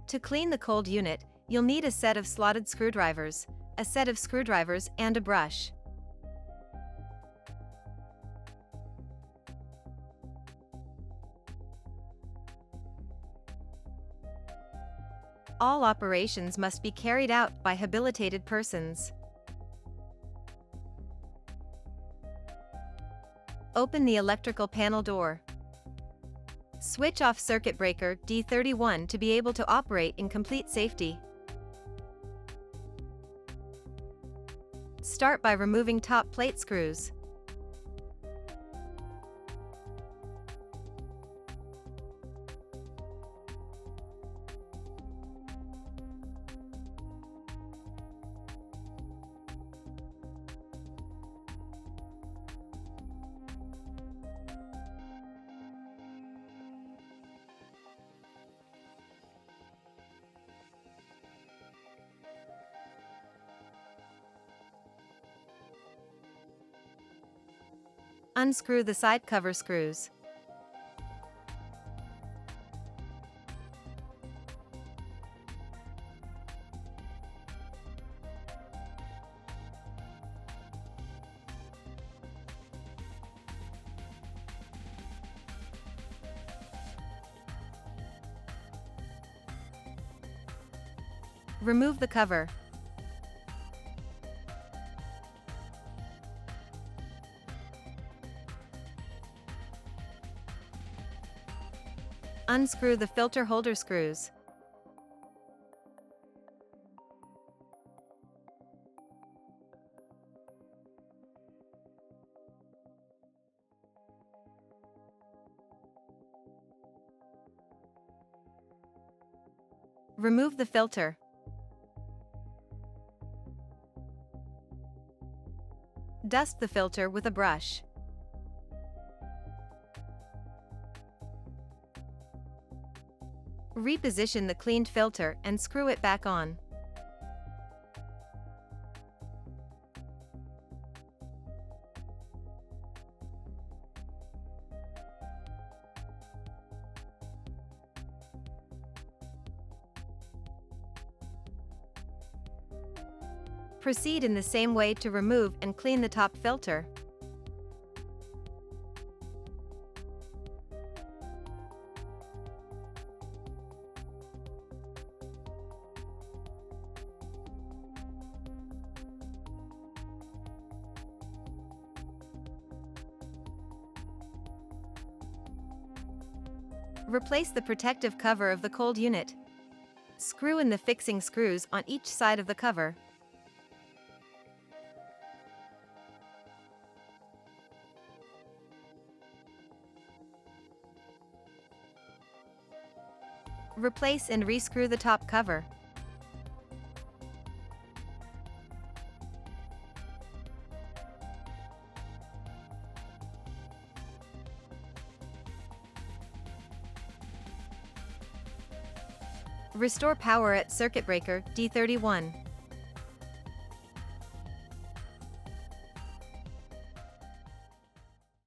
To clean the cold unit, you'll need a set of slotted screwdrivers, a set of screwdrivers and a brush. All operations must be carried out by habilitated persons. Open the electrical panel door. Switch off circuit breaker D31 to be able to operate in complete safety. Start by removing top plate screws. Unscrew the side cover screws. Remove the cover. Unscrew the filter holder screws. Remove the filter. Dust the filter with a brush. Reposition the cleaned filter and screw it back on. Proceed in the same way to remove and clean the top filter. Replace the protective cover of the cold unit. Screw in the fixing screws on each side of the cover. Replace and rescrew the top cover. Restore power at circuit breaker D31.